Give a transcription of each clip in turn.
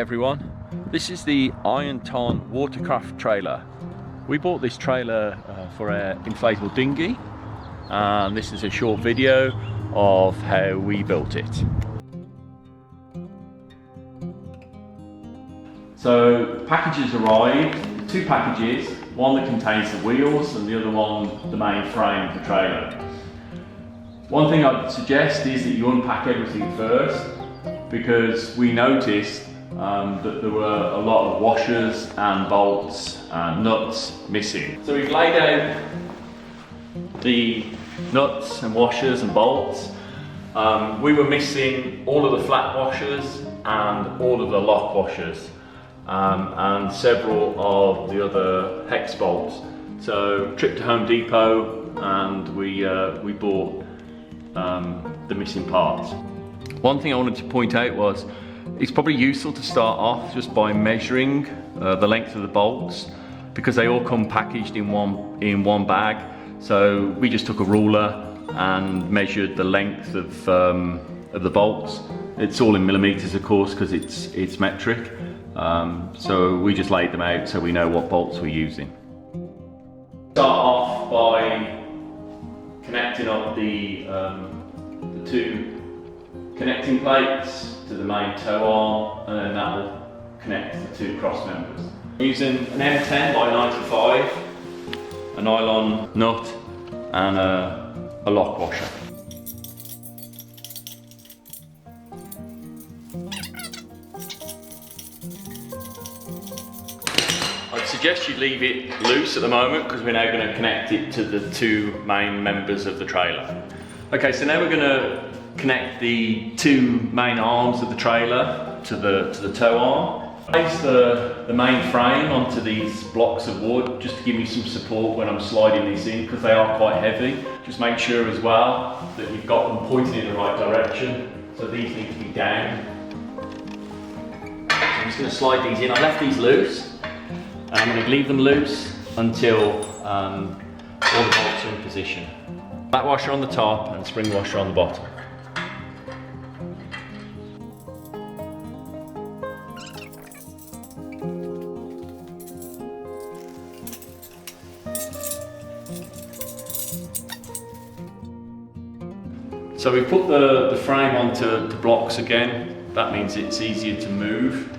everyone, this is the Ironton watercraft trailer. We bought this trailer for an inflatable dinghy, and this is a short video of how we built it. So packages arrived, two packages, one that contains the wheels and the other one the main frame of the trailer. One thing I'd suggest is that you unpack everything first, because we noticed that there were a lot of washers and bolts and nuts missing. So we've laid out the nuts and washers and bolts. We were missing all of the flat washers and all of the lock washers and several of the other hex bolts. So trip to Home Depot and we bought the missing parts. One thing I wanted to point out was it's probably useful to start off just by measuring the length of the bolts, because they all come packaged in one bag. So we just took a ruler and measured the length of the bolts. It's all in millimeters, of course, because it's metric. So we just laid them out so we know what bolts we're using. Start off by connecting up the two connecting plates to the main tow arm, and then that will connect the two cross members. Using an M10 by 95, a nylon nut and a lock washer. I'd suggest you leave it loose at the moment, because we're now going to connect it to the two main members of the trailer. Okay, so now we're going to connect the two main arms of the trailer to the tow arm. Place the main frame onto these blocks of wood just to give me some support when I'm sliding these in, because they are quite heavy. Just make sure as well that you've got them pointed in the right direction. So these need to be down. So I'm just going to slide these in. I left these loose, and I'm going to leave them loose until all the bolts are in position. Flat washer on the top and spring washer on the bottom. So we put the frame onto the blocks again. That means it's easier to move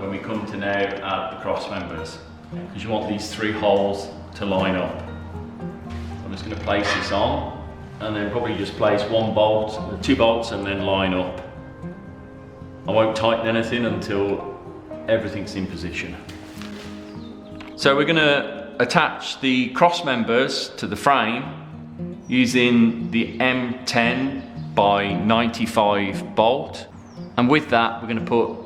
when we come to now add the cross members, because you want these three holes to line up. So I'm just going to place this on, and then probably just place one bolt, two bolts, and then line up. I won't tighten anything until everything's in position. So we're going to attach the cross members to the frame using the M10 by 95 bolt, and with that we're going to put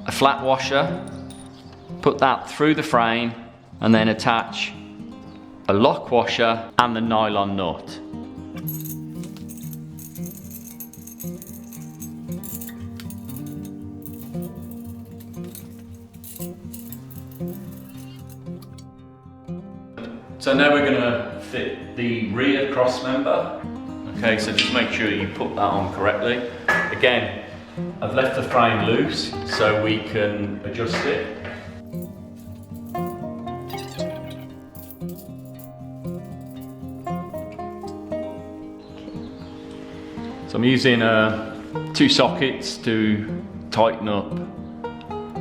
a flat washer, put that through the frame, and then attach a lock washer and the nylon nut. So now we're going to fit the rear cross member. Okay, so just make sure you put that on correctly. Again, I've left the frame loose so we can adjust it. So I'm using two sockets to tighten up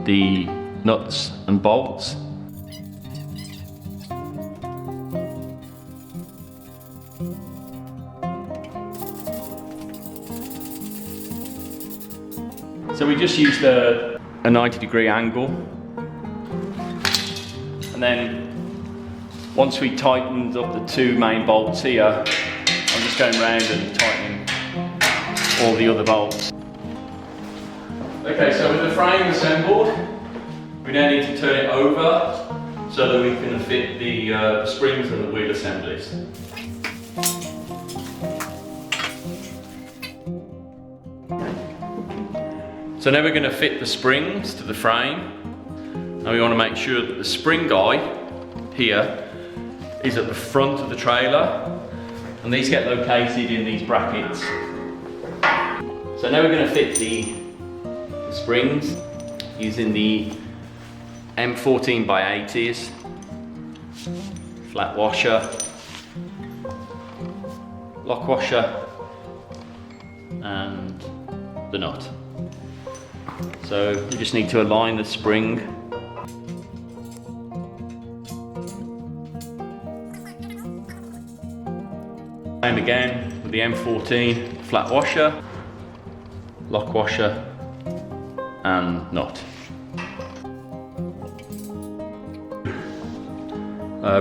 the nuts and bolts. So we just used a 90-degree angle, and then once we tightened up the two main bolts here, I'm just going around and tightening all the other bolts. Okay, so with the frame assembled, we now need to turn it over so that we can fit the springs and the wheel assemblies. So now we're going to fit the springs to the frame. Now we want to make sure that the spring guy here is at the front of the trailer, and these get located in these brackets. So now we're going to fit the springs. using the M14 by 80s, flat washer, lock washer, and the nut. So you just need to align the spring. Same again with the M14, flat washer, lock washer, and nut.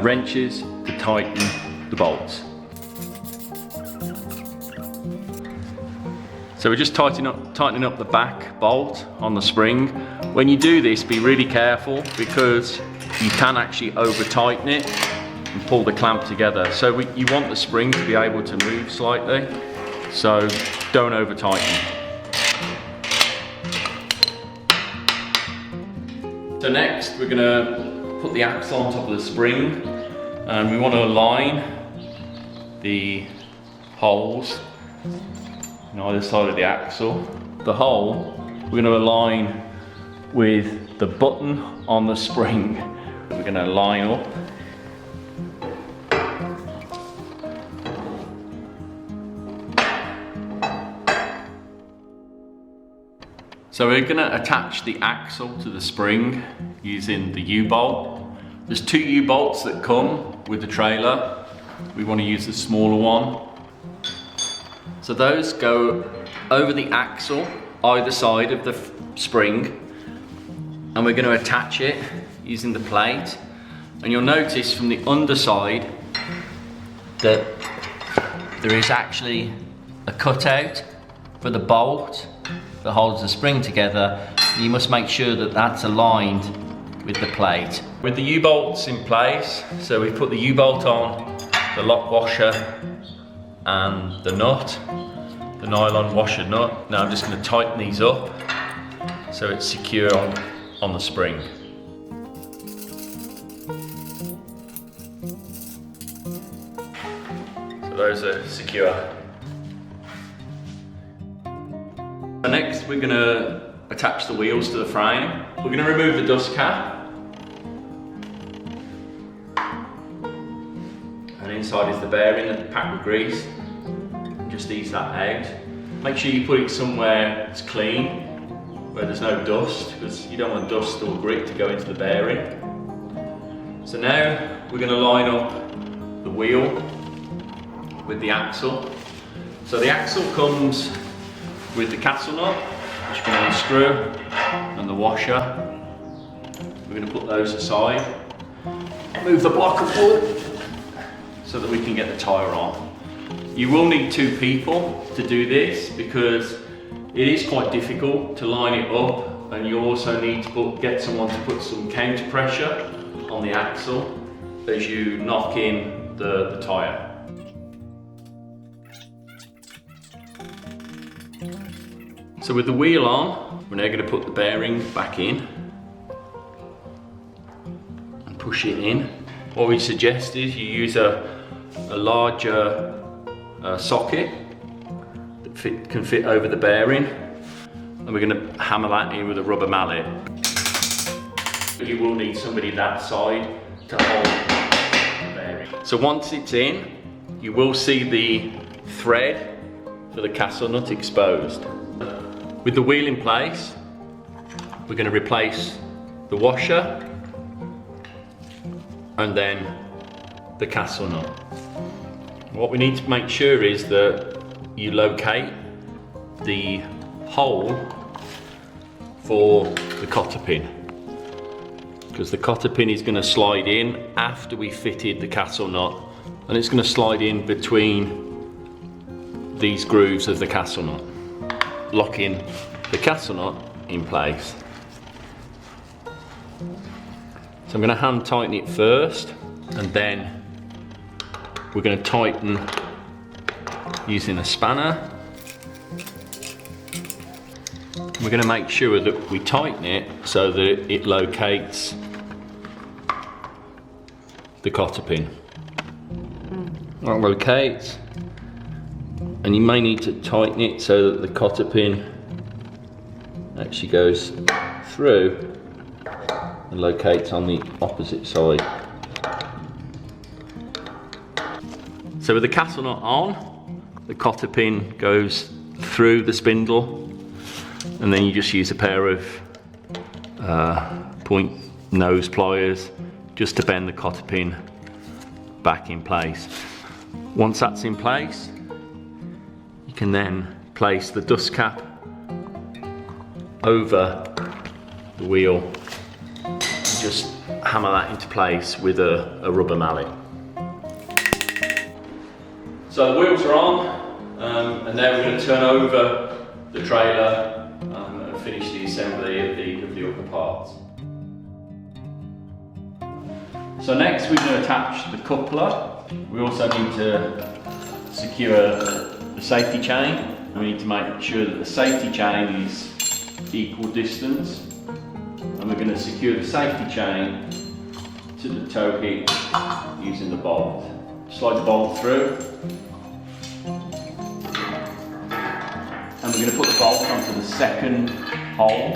Wrenches to tighten the bolts. So we're just tightening up the back bolt on the spring. When you do this, be really careful because you can actually over tighten it and pull the clamp together. So you want the spring to be able to move slightly, so don't over tighten. So next we're going to put the axle on top of the spring, and we want to align the holes on either side of the axle. The hole we're going to align with the button on the spring. We're going to line up. So we're going to attach the axle to the spring using the U-bolt. There's 2 U-bolts that come with the trailer. We want to use the smaller one. So those go over the axle, either side of the spring, and we're going to attach it using the plate. And you'll notice from the underside that there is actually a cutout for the bolt that holds the spring together. You must make sure that that's aligned with the plate. With the U-bolts in place, so we put the U-bolt on, the lock washer and the nut, the nylon washer nut. Now I'm just going to tighten these up so it's secure on the spring. So those are secure. So next we're going to attach the wheels to the frame. We're going to remove the dust cap. And inside is the bearing that packed with grease. Just ease that out. Make sure you put it somewhere that's clean, where there's no dust, because you don't want dust or grit to go into the bearing. So now we're going to line up the wheel with the axle. So the axle comes with the castle nut, which you're going to unscrew, and the washer. We're going to put those aside. Move the block of wood so that we can get the tyre on. You will need 2 people to do this because it is quite difficult to line it up, and you also need to get someone to put some counter pressure on the axle as you knock in the tyre. So with the wheel on, we're now going to put the bearing back in and push it in. What we suggest is you use a larger socket that can fit over the bearing, and we're going to hammer that in with a rubber mallet. You will need somebody that side to hold the bearing. So once it's in, you will see the thread for the castle nut exposed. With the wheel in place, we're going to replace the washer and then the castle nut. What we need to make sure is that you locate the hole for the cotter pin, because the cotter pin is going to slide in after we fitted the castle nut, and it's going to slide in between these grooves of the castle nut, locking the castle nut in place. So I'm going to hand tighten it first, and then we're going to tighten using a spanner. We're going to make sure that we tighten it so that it locates the cotter pin. That locates, and you may need to tighten it so that the cotter pin actually goes through and locates on the opposite side. So with the castle nut on, the cotter pin goes through the spindle, and then you just use a pair of point nose pliers just to bend the cotter pin back in place. Once that's in place, you can then place the dust cap over the wheel and just hammer that into place with a rubber mallet. So the wheels are on, and now we're going to turn over the trailer and finish the assembly of the upper parts. So next we're going to attach the coupler. We also need to secure the safety chain. We need to make sure that the safety chain is equal distance, and we're going to secure the safety chain to the tow hitch using the bolt. Slide the bolt through, and we're going to put the bolt onto the second hole.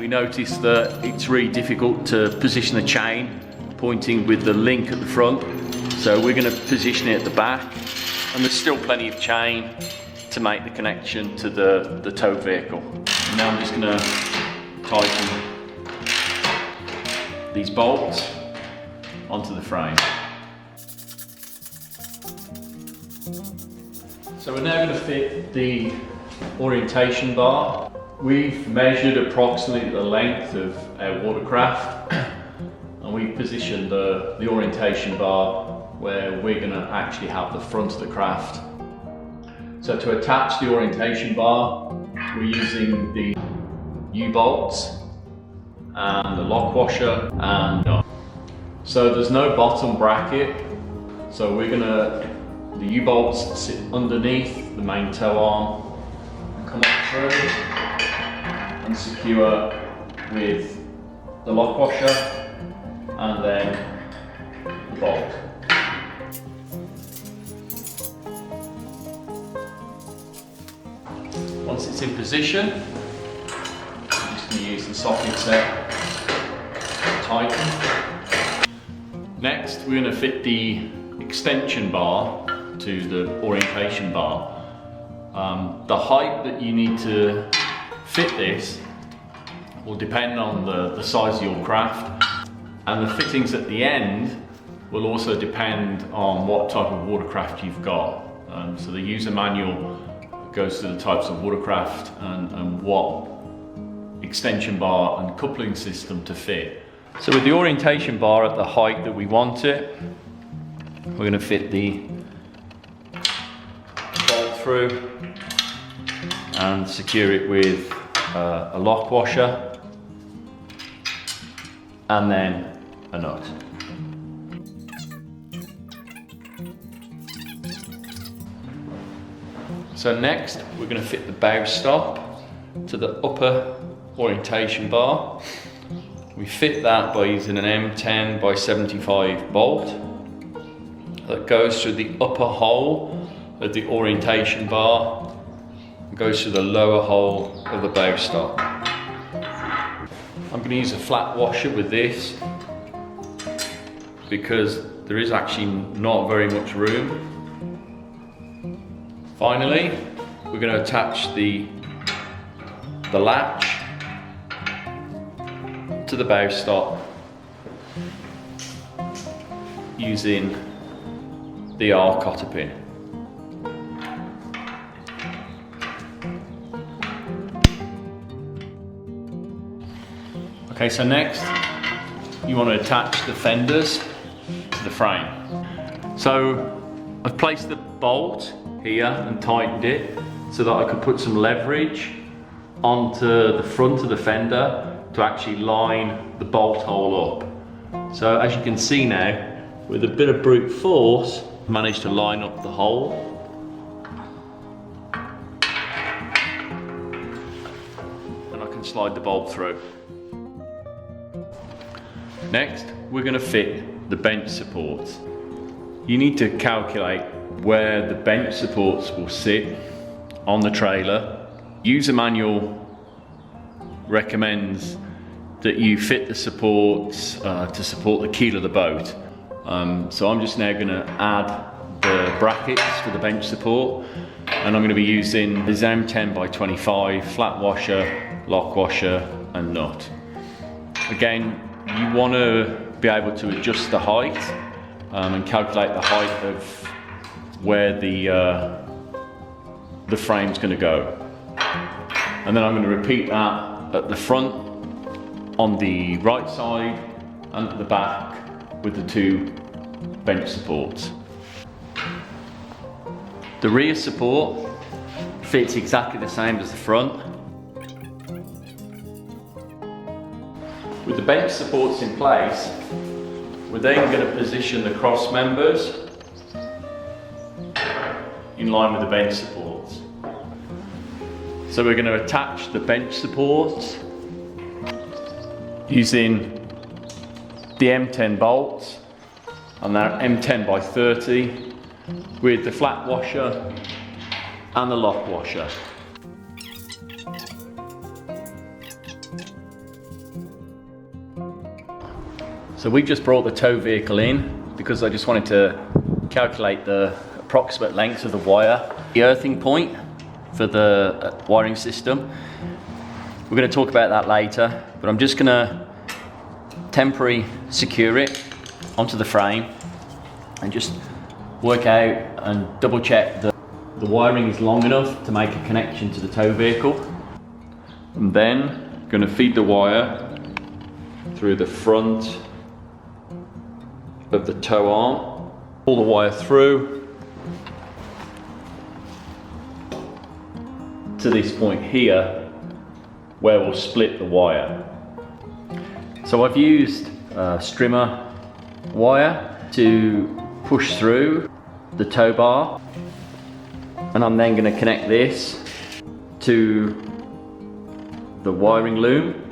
We noticed that it's really difficult to position the chain pointing with the link at the front, so we're going to position it at the back, and there's still plenty of chain to make the connection to the towed vehicle. And now I'm just going to tighten these bolts onto the frame. So we're now going to fit the orientation bar. We've measured approximately the length of our watercraft, and we've positioned the orientation bar where we're going to actually have the front of the craft. So to attach the orientation bar, we're using the U-bolts and the lock washer and so there's no bottom bracket, so the U-bolts sit underneath the main tow arm and come up through and secure with the lock washer and then the bolt. Once it's in position, I'm just going to use the socket set to tighten. Next, we're going to fit the extension bar to the orientation bar. The height that you need to fit this will depend on the size of your craft, and the fittings at the end will also depend on what type of watercraft you've got. So the user manual goes to the types of watercraft and what extension bar and coupling system to fit. So with the orientation bar at the height that we want it, we're going to fit the bolt through and secure it with a lock washer and then a nut. So next we're going to fit the bow stop to the upper orientation bar. We fit that by using an M10 by 75 bolt that goes through the upper hole of the orientation bar and goes through the lower hole of the bow stop. I'm going to use a flat washer with this because there is actually not very much room. Finally, we're going to attach the latch to the bow stop using the R cotter pin. Okay, so next you want to attach the fenders to the frame. So I've placed the bolt here and tightened it so that I could put some leverage onto the front of the fender to actually line the bolt hole up. So as you can see now, with a bit of brute force, I managed to line up the hole. And I can slide the bolt through. Next, we're going to fit the bench supports. You need to calculate where the bench supports will sit on the trailer. User manual recommends that you fit the supports to support the keel of the boat. So I'm just now going to add the brackets for the bench support, and I'm going to be using the M10 by 25 flat washer, lock washer and nut. Again, you want to be able to adjust the height and calculate the height of where the frame's going to go. And then I'm going to repeat that at the front, on the right side and at the back with the two bench supports. The rear support fits exactly the same as the front. With the bench supports in place, we're then going to position the cross members in line with the bench supports. So we're going to attach the bench supports using the M10 bolts, and they're M10 by 30 with the flat washer and the lock washer. So we just brought the tow vehicle in because I just wanted to calculate the approximate length of the wire, the earthing point for the wiring system. We're going to talk about that later, but I'm just going to temporarily secure it onto the frame and just work out and double check that the wiring is long enough to make a connection to the tow vehicle. And then going to feed the wire through the front of the tow arm, pull the wire through to this point here where we'll split the wire. So I've used strimmer wire to push through the tow bar, and I'm then going to connect this to the wiring loom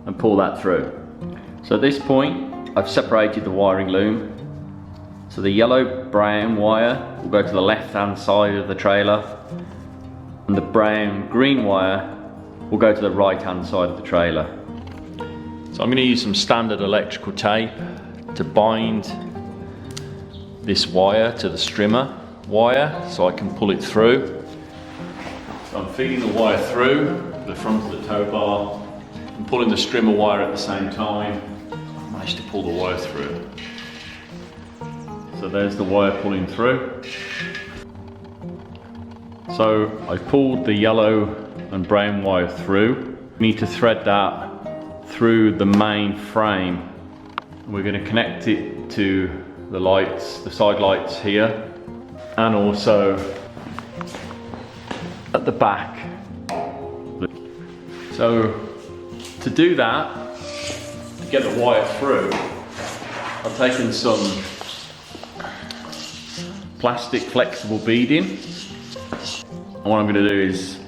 and pull that through. So at this point I've separated the wiring loom, so the yellow brown wire will go to the left hand side of the trailer and the brown green wire will go to the right hand side of the trailer. So I'm going to use some standard electrical tape to bind this wire to the strimmer wire so I can pull it through. So I'm feeding the wire through the front of the tow bar and pulling the strimmer wire at the same time. I managed to pull the wire through. So there's the wire pulling through. So I pulled the yellow and brown wire through. We need to thread that through the main frame. We're going to connect it to the lights, the side lights here, and also at the back. So to do that, to get the wire through, I've taken some plastic flexible beading, and what I'm going to do is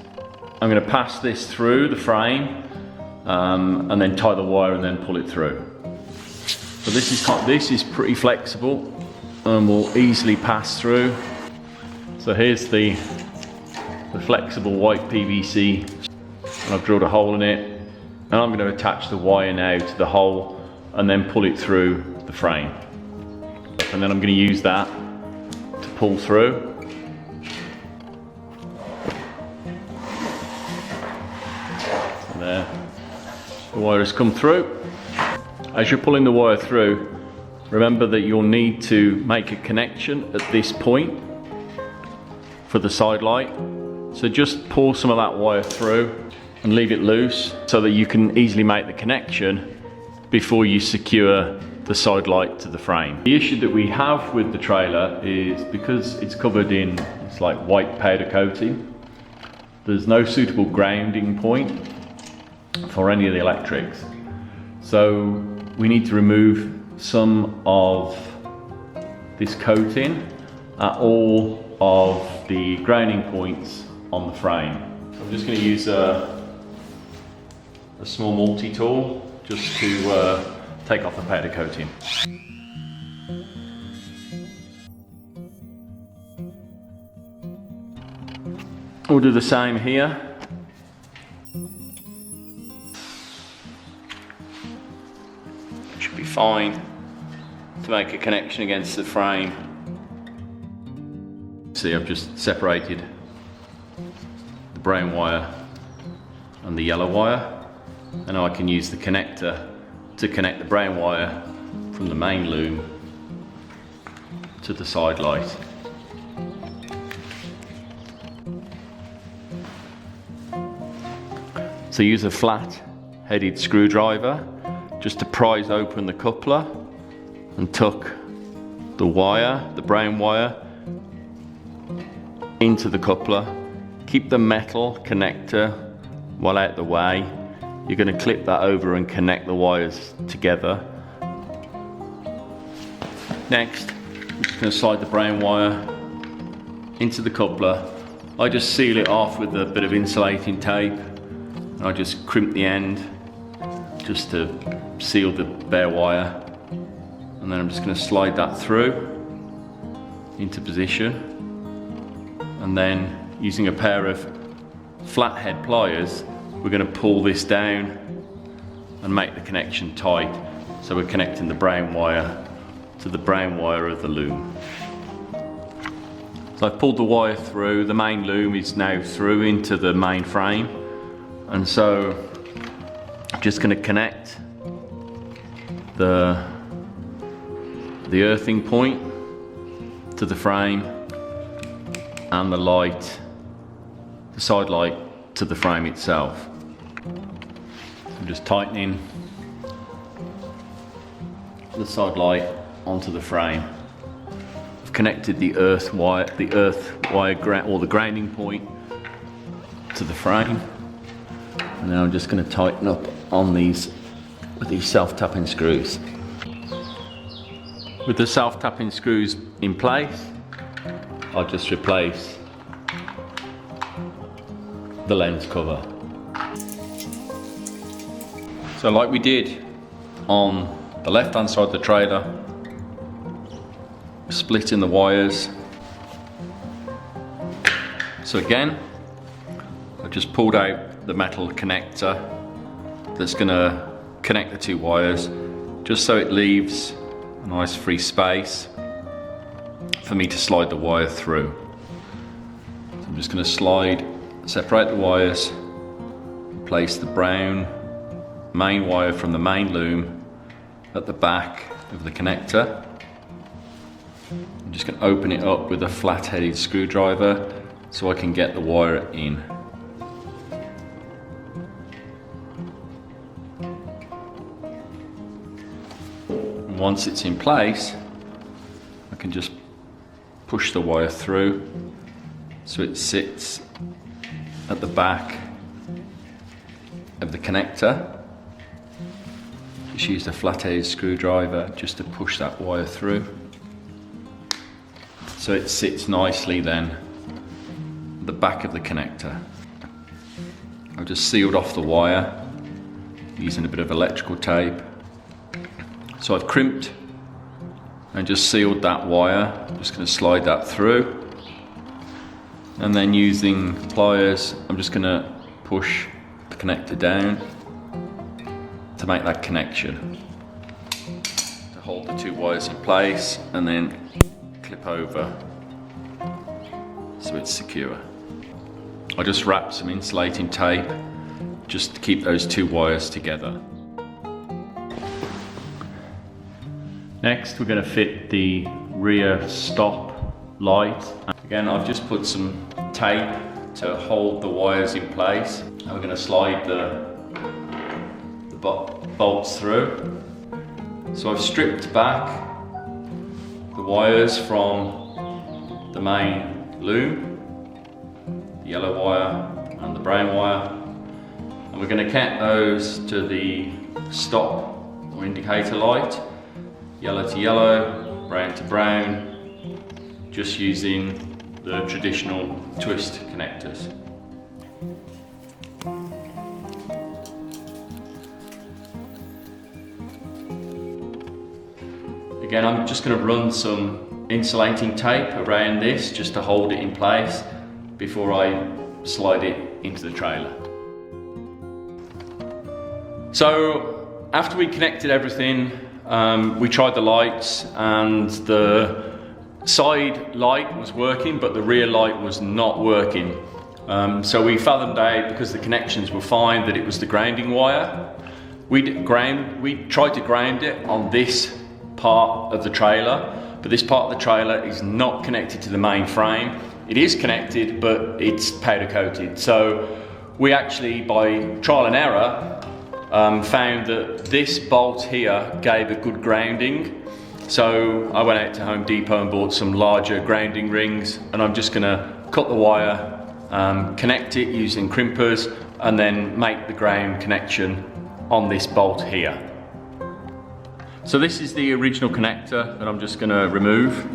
I'm going to pass this through the frame and then tie the wire and then pull it through. So this is pretty flexible and will easily pass through. So here's the flexible white PVC, and I've drilled a hole in it, and I'm going to attach the wire now to the hole and then pull it through the frame. And then I'm going to use that to pull through. So there, the wire has come through. As you're pulling the wire through, remember that you'll need to make a connection at this point for the side light. So just pull some of that wire through and leave it loose so that you can easily make the connection before you secure the side light to the frame. The issue that we have with the trailer is because it's covered in, it's like white powder coating, there's no suitable grounding point for any of the electrics. So we need to remove some of this coating at all of the grounding points on the frame. So I'm just going to use a small multi-tool just to take off the powder coating. We'll do the same here. Should be fine to make a connection against the frame. See, I've just separated the brown wire and the yellow wire, and now I can use the connector to connect the brown wire from the main loom to the side light. So use a flat headed screwdriver just to prise open the coupler and tuck the wire, the brown wire, into the coupler. Keep the metal connector well out the way. You're going to clip that over and connect the wires together. Next, I'm just going to slide the brown wire into the coupler. I just seal it off with a bit of insulating tape, and I just crimp the end just to seal the bare wire, and then I'm just going to slide that through into position, and then using a pair of flathead pliers we're going to pull this down and make the connection tight. So we're connecting the brown wire to the brown wire of the loom. So I've pulled the wire through, the main loom is now through into the main frame, and so I'm just going to connect the earthing point to the frame and the light, the side light, to the frame itself. I'm just tightening the side light onto the frame. I've connected the earth wire or the grounding point to the frame, and now I'm just going to tighten up on these with these self-tapping screws. With the self-tapping screws in place, I'll just replace the lens cover. So like we did on the left hand side of the trailer, splitting the wires. So again, I just pulled out the metal connector that's going to connect the two wires, just so it leaves a nice free space for me to slide the wire through. So I'm just going to separate the wires, place the brown main wire from the main loom at the back of the connector. I'm just going to open it up with a flat-headed screwdriver so I can get the wire in. And once it's in place, I can just push the wire through so it sits at the back of the connector. Just use a flat-headed screwdriver just to push that wire through so it sits nicely then at the back of the connector. I've just sealed off the wire using a bit of electrical tape. So I've crimped and just sealed that wire. I'm just going to slide that through, and then using pliers I'm just going to push the connector down to make that connection, to hold the two wires in place, and then clip over so it's secure. I just wrap some insulating tape just to keep those two wires together. Next we're going to fit the rear stop light. Again, I've just put some tape to hold the wires in place, and we're going to slide the bolts through. So I've stripped back the wires from the main loom, the yellow wire and the brown wire, and we're going to connect those to the stop or indicator light, yellow to yellow, brown to brown, just using the traditional twist connectors. Again, I'm just going to run some insulating tape around this just to hold it in place before I slide it into the trailer. So after we connected everything, we tried the lights, and the side light was working, but the rear light was not working. So we fathomed out, because the connections were fine, that it was the grounding wire. We tried to ground it on this part of the trailer, but this part of the trailer is not connected to the main frame. It is connected, but it's powder coated. So we actually, by trial and error, found that this bolt here gave a good grounding. So I went out to Home Depot and bought some larger grounding rings, and I'm just gonna cut the wire, connect it using crimpers, and then make the ground connection on this bolt here. So this is the original connector that I'm just gonna remove.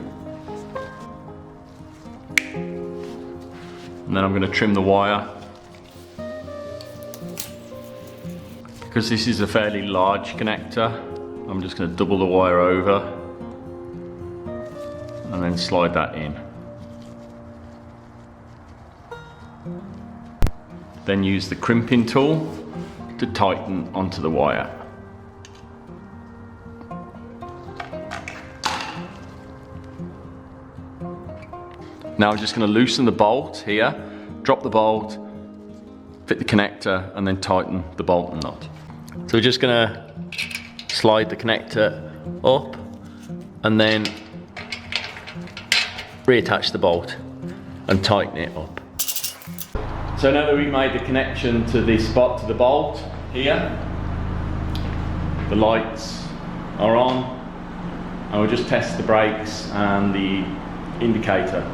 And then I'm gonna trim the wire. Because this is a fairly large connector, I'm just going to double the wire over and then slide that in. Then use the crimping tool to tighten onto the wire. Now I'm just going to loosen the bolt here, drop the bolt, fit the connector, and then tighten the bolt and nut. So we're just gonna slide the connector up and then reattach the bolt and tighten it up. So now that we've made the connection to this spot, to the bolt here, the lights are on, and we'll just test the brakes and the indicator.